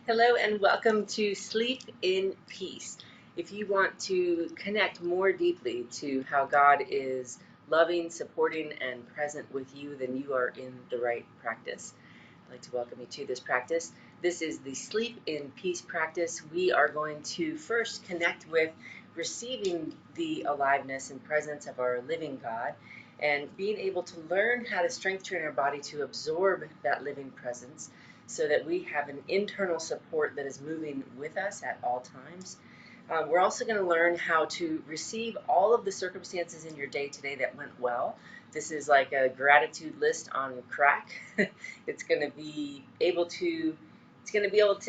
Hello and welcome to Sleep in Peace. If you want to connect more deeply to how God is loving, supporting, and present with you, then you are in the right practice. I'd like to welcome you to this practice. This is the Sleep in Peace practice. We are going to first connect with receiving the aliveness and presence of our living God and being able to learn how to strengthen our body to absorb that living presence so that we have an internal support that is moving with us at all times. We're also going to learn how to receive all of the circumstances in your day today that went well. This is like a gratitude list on crack. It's going to be able to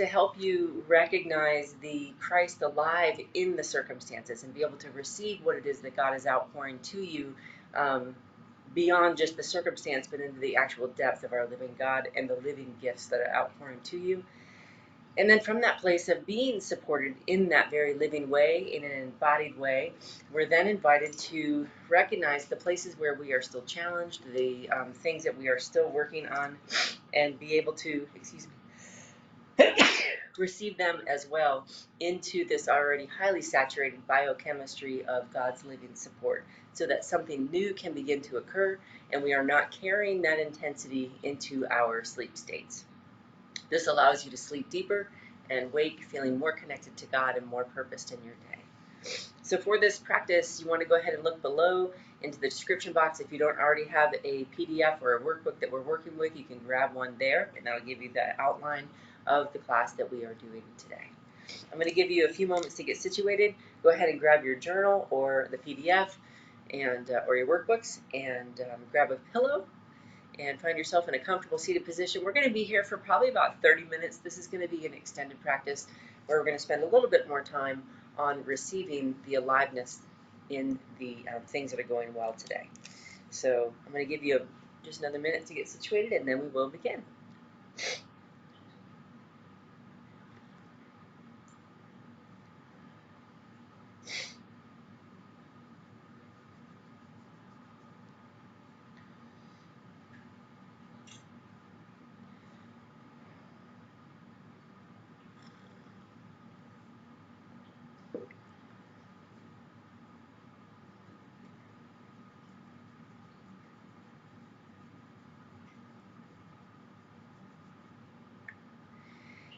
help you recognize the Christ alive in the circumstances and be able to receive what it is that God is outpouring to you, beyond just the circumstance, but into the actual depth of our living God and the living gifts that are outpouring to you. And then from that place of being supported in that very living way, in an embodied way, we're then invited to recognize the places where we are still challenged, the things that we are still working on, and be able to, receive them as well into this already highly saturated biochemistry of God's living support so that something new can begin to occur and we are not carrying that intensity into our sleep states. This allows you to sleep deeper and wake feeling more connected to God and more purposed in your day. So for this practice, you want to go ahead and look below into the description box. If you don't already have a PDF or a workbook that we're working with, you can grab one there, and that'll give you the outline of the class that we are doing today. I'm going to give you a few moments to get situated. Go ahead and grab your journal or the PDF and or your workbooks, and grab a pillow and find yourself in a comfortable seated position. We're going to be here for probably about 30 minutes. This is going to be an extended practice where we're going to spend a little bit more time on receiving the aliveness in the things that are going well today. So I'm going to give you just another minute to get situated, and then we will begin.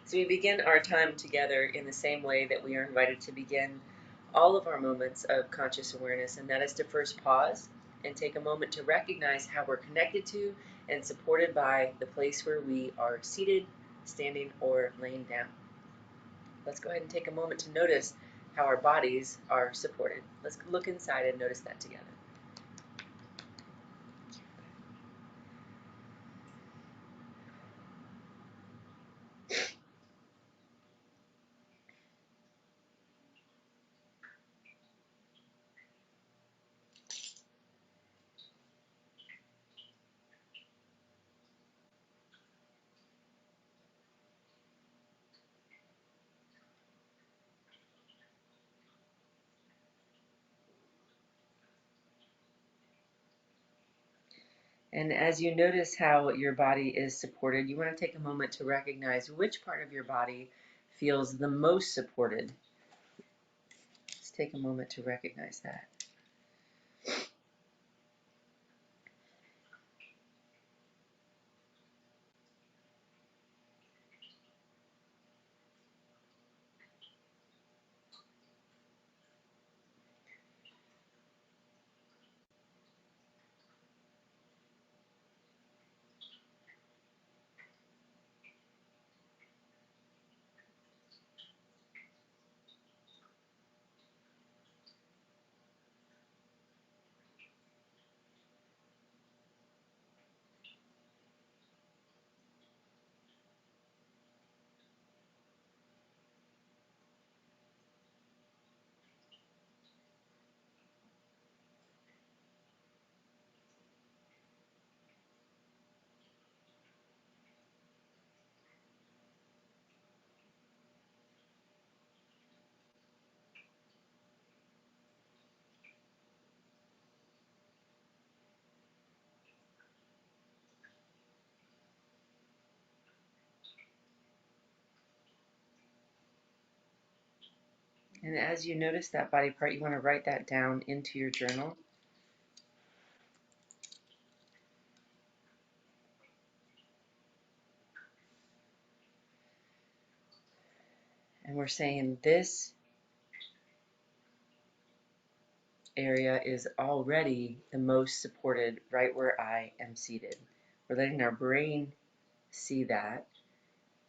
So we begin our time together in the same way that we are invited to begin all of our moments of conscious awareness, and that is to first pause and take a moment to recognize how we're connected to and supported by the place where we are seated, standing, or laying down. Let's go ahead and take a moment to notice how our bodies are supported. Let's look inside and notice that together. And as you notice how your body is supported, you want to take a moment to recognize which part of your body feels the most supported. Let's take a moment to recognize that. And as you notice that body part, you want to write that down into your journal. And we're saying this area is already the most supported right where I am seated. We're letting our brain see that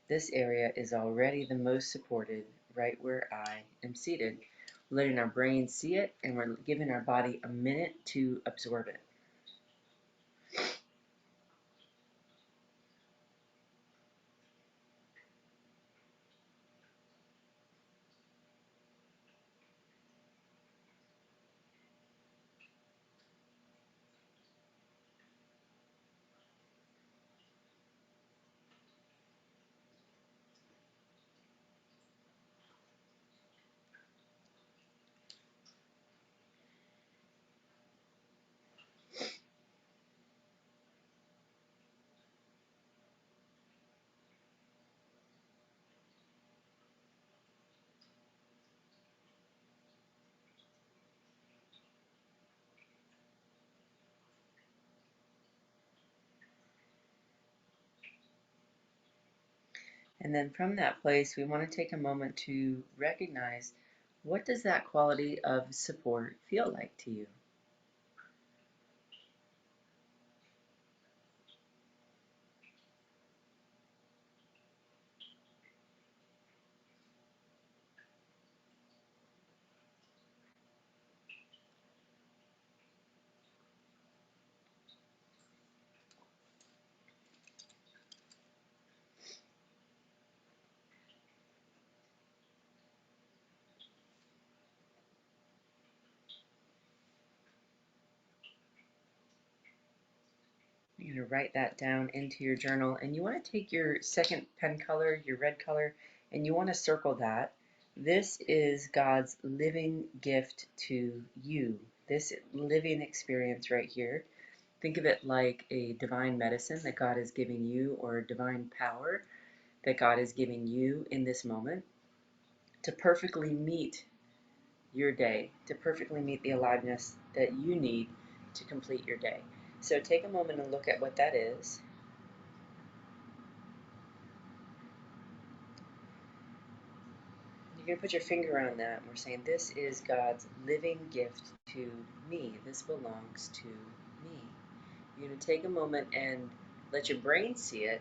this area is already the most supported right where I am seated. We're letting our brain see it, and we're giving our body a minute to absorb it. And then from that place, we want to take a moment to recognize, what does that quality of support feel like to you? You're going to write that down into your journal, and you want to take your second pen color, your red color, and you want to circle that. This is God's living gift to you. This living experience right here. Think of it like a divine medicine that God is giving you, or a divine power that God is giving you in this moment to perfectly meet your day, to perfectly meet the aliveness that you need to complete your day. So take a moment and look at what that is. You're going to put your finger on that, and we're saying, this is God's living gift to me. This belongs to me. You're going to take a moment and let your brain see it,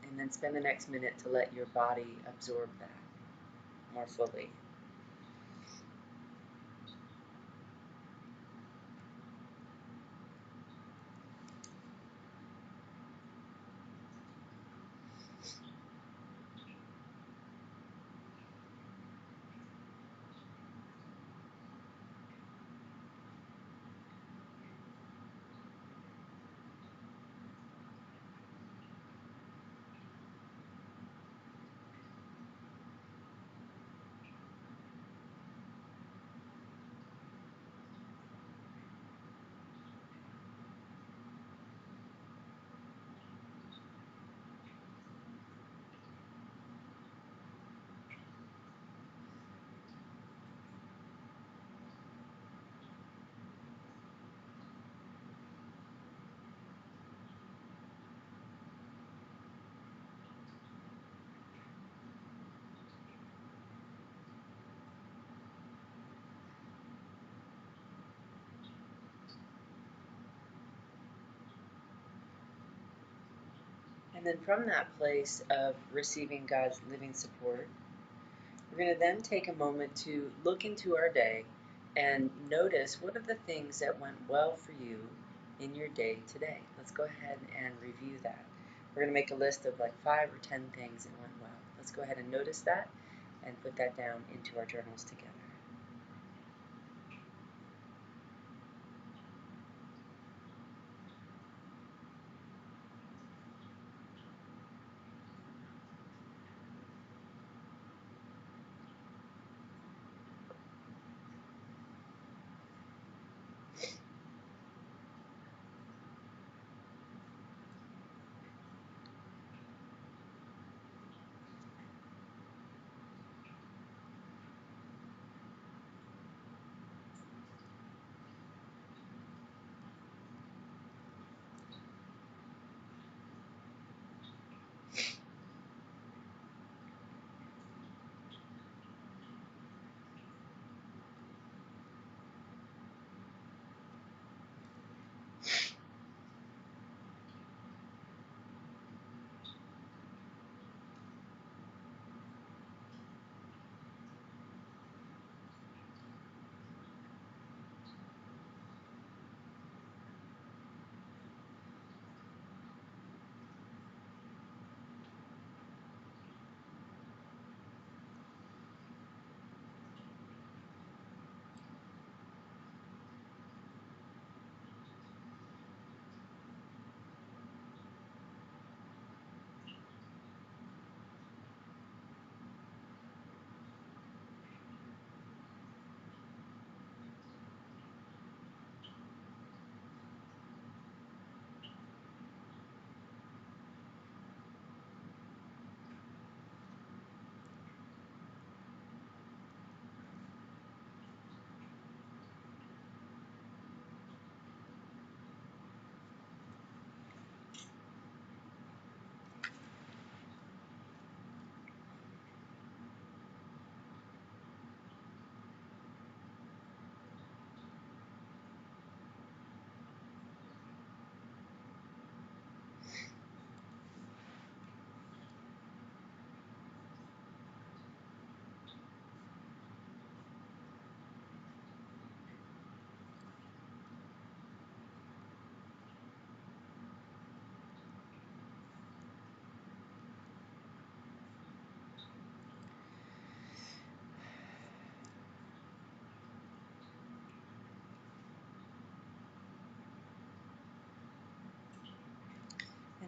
and then spend the next minute to let your body absorb that more fully. And then from that place of receiving God's living support, we're going to then take a moment to look into our day and notice, what are the things that went well for you in your day today. Let's go ahead and review that. We're going to make a list of like 5 or 10 things that went well. Let's go ahead and notice that and put that down into our journals together.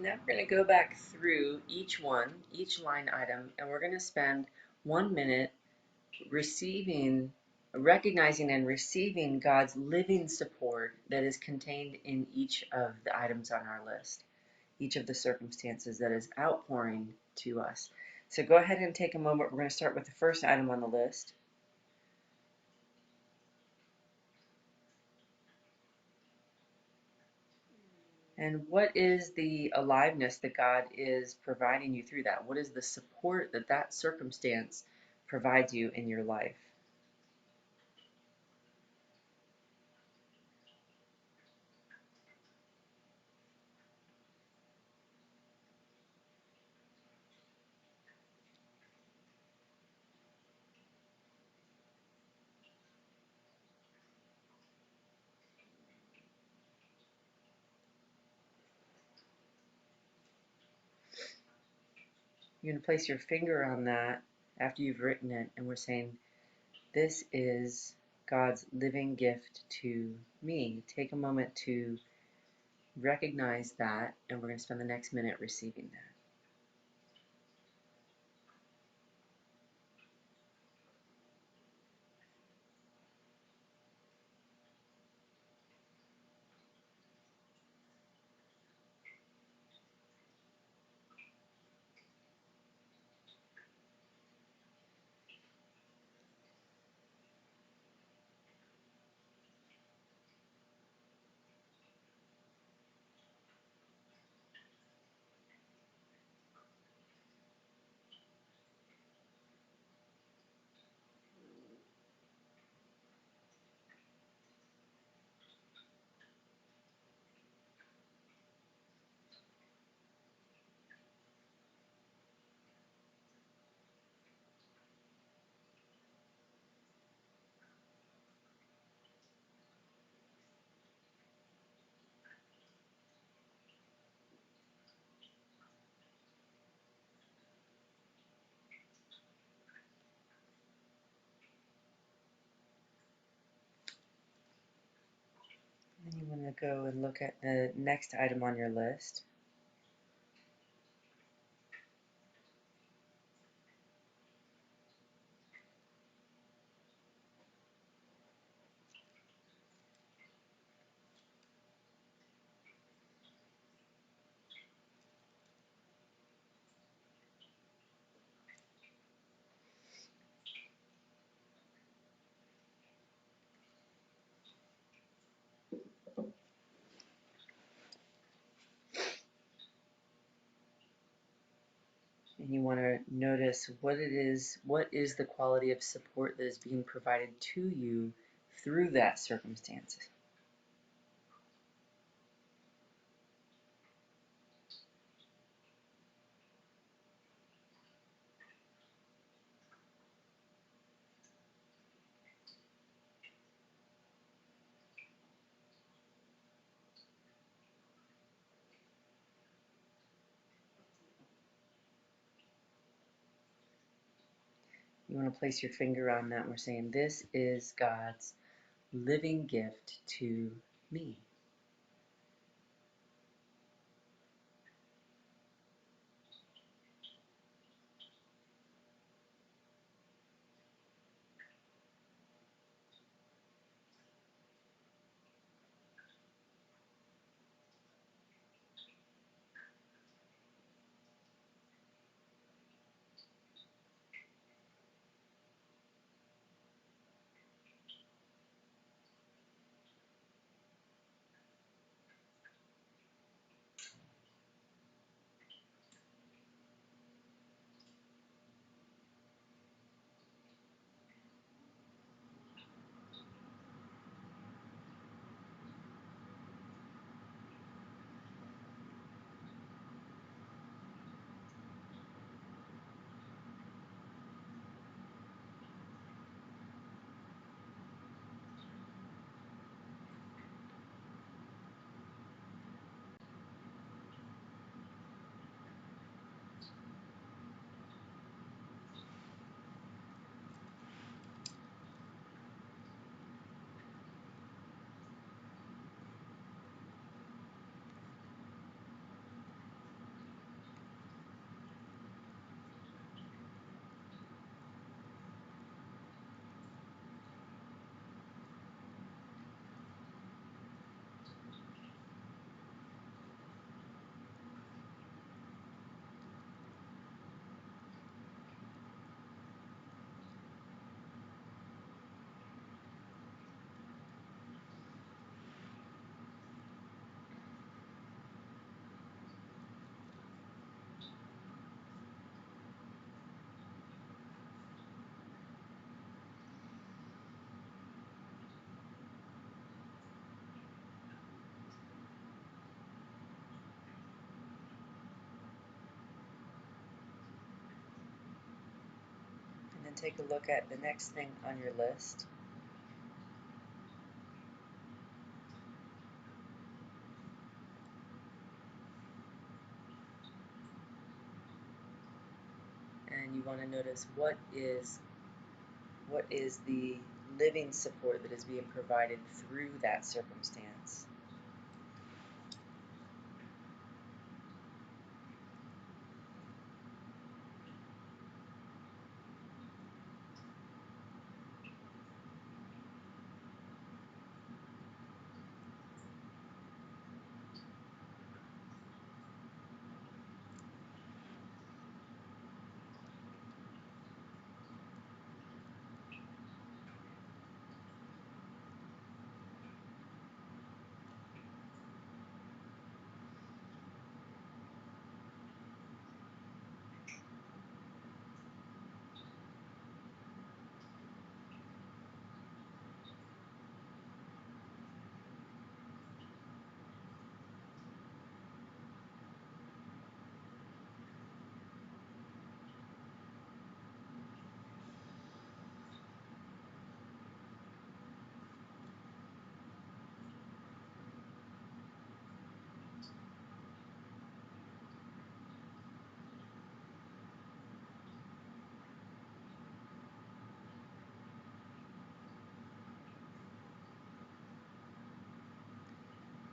Now we're going to go back through each line item, and we're going to spend 1 minute recognizing and receiving God's living support that is contained in each of the items on our list, each of the circumstances that is outpouring to us. So go ahead and take a moment. We're going to start with the first item on the list. And what is the aliveness that God is providing you through that? What is the support that that circumstance provides you in your life? You're going to place your finger on that after you've written it, and we're saying, this is God's living gift to me. Take a moment to recognize that, and we're going to spend the next minute receiving that. And you want to go and look at the next item on your list. And you want to notice what is the quality of support that is being provided to you through that circumstance. You want to place your finger on that, and we're saying, this is God's living gift to me. take a look at the next thing on your list. And you want to notice what is the living support that is being provided through that circumstance.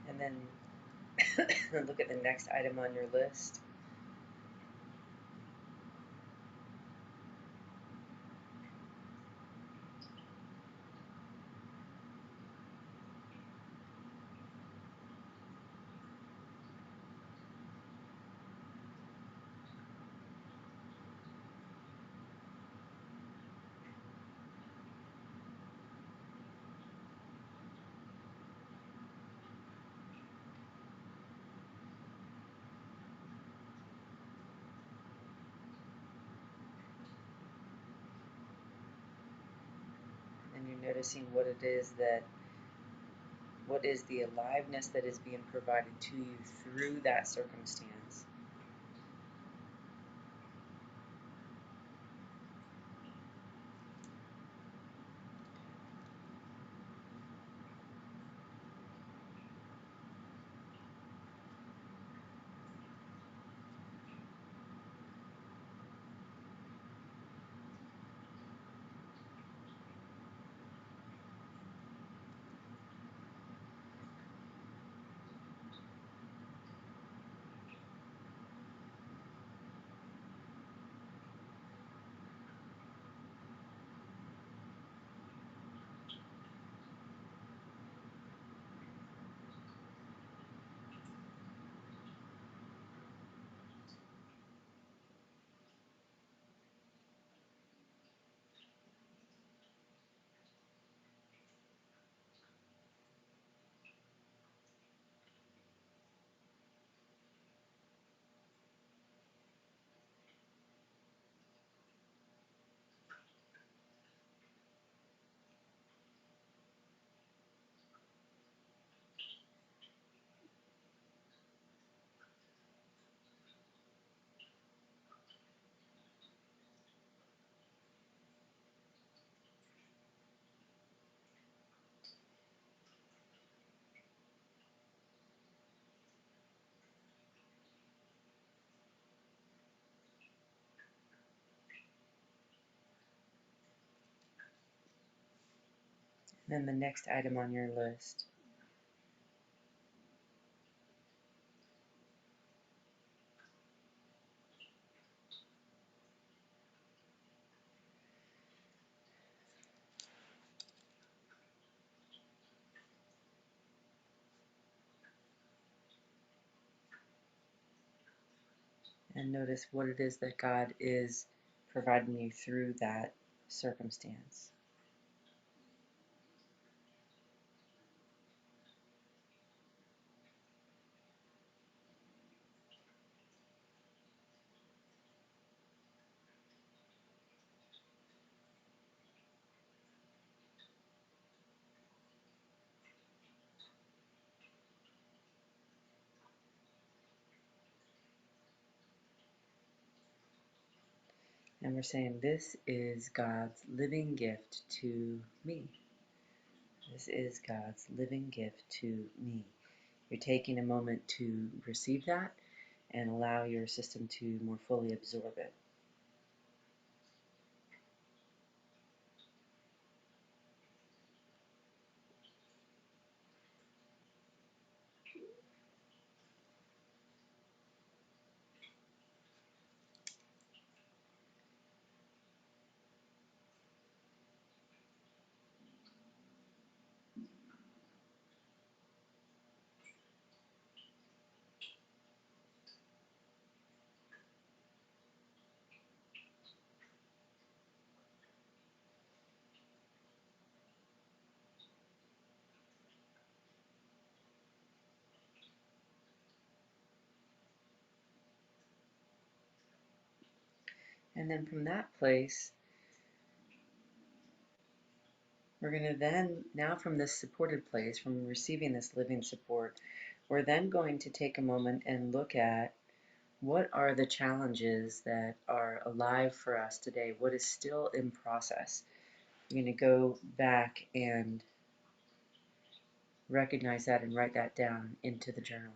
And then look at the next item on your list. And you're noticing what is the aliveness that is being provided to you through that circumstance. And then the next item on your list. And notice what it is that God is providing you through that circumstance. And we're saying, this is God's living gift to me. This is God's living gift to me. You're taking a moment to receive that and allow your system to more fully absorb it. And then from that place, we're going to then, now from this supported place, from receiving this living support, we're then going to take a moment and look at what are the challenges that are alive for us today? What is still in process? We're going to go back and recognize that and write that down into the journal.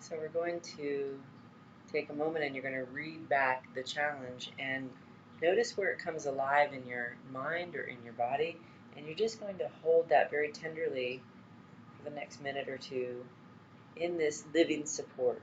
So we're going to take a moment and you're going to read back the challenge and notice where it comes alive in your mind or in your body, and you're just going to hold that very tenderly for the next minute or two in this living support.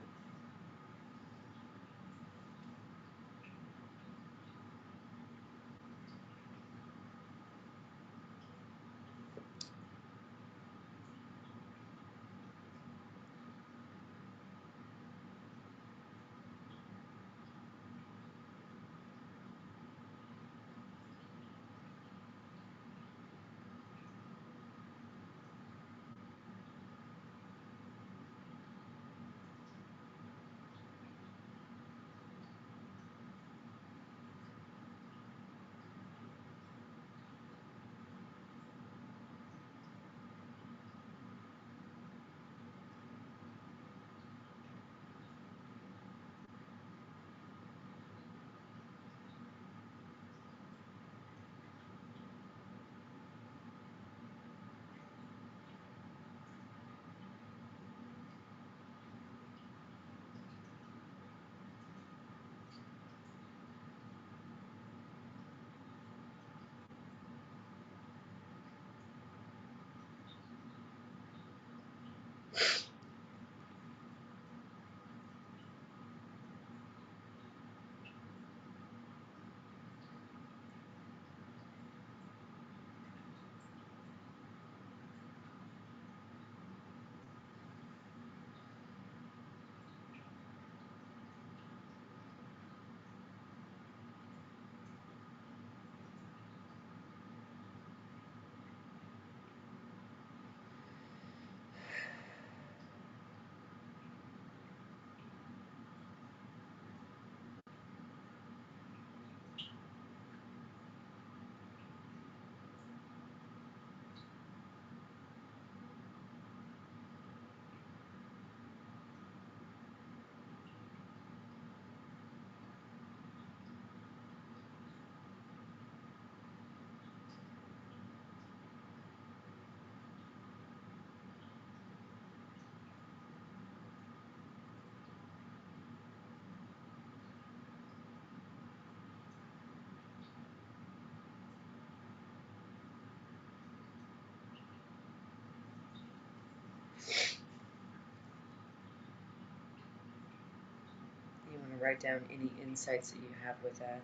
write down any insights that you have with that.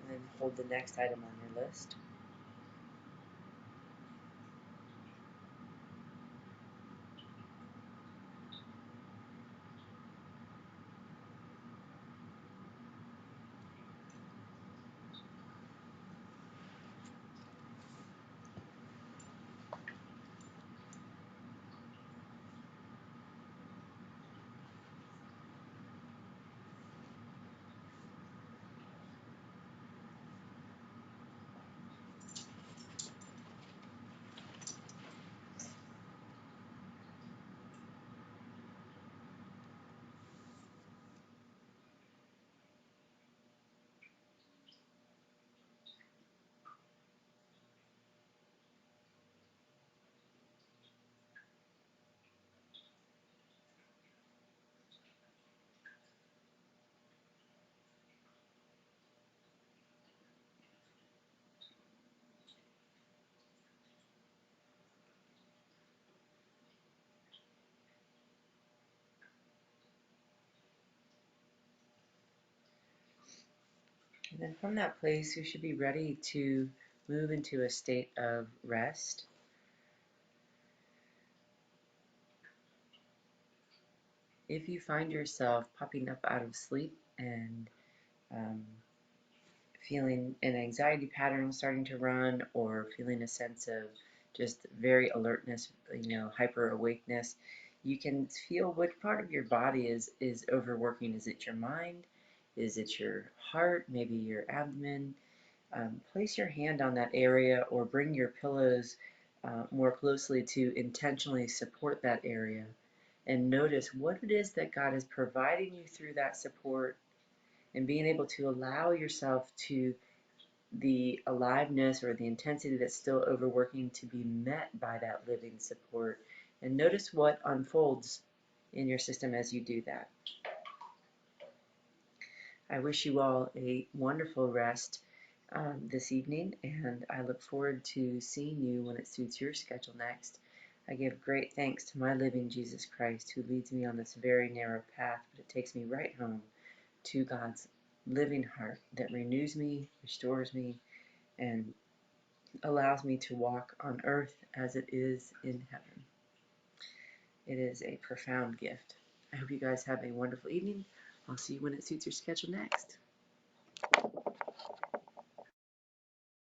And then hold the next item on your list. And then from that place, you should be ready to move into a state of rest. If you find yourself popping up out of sleep and um, feeling an anxiety pattern starting to run, or feeling a sense of just very alertness, hyper awakeness, you can feel which part of your body is overworking. Is it your mind? Is it your heart? Maybe your abdomen? Place your hand on that area, or bring your pillows more closely to intentionally support that area, and notice what it is that God is providing you through that support, and being able to allow yourself to the aliveness or the intensity that's still overworking to be met by that living support. And notice what unfolds in your system as you do that. I wish you all a wonderful rest this evening, and I look forward to seeing you when it suits your schedule next. I give great thanks to my living Jesus Christ, who leads me on this very narrow path, but it takes me right home to God's living heart that renews me, restores me, and allows me to walk on earth as it is in heaven. It is a profound gift. I hope you guys have a wonderful evening. I'll see you when it suits your schedule next.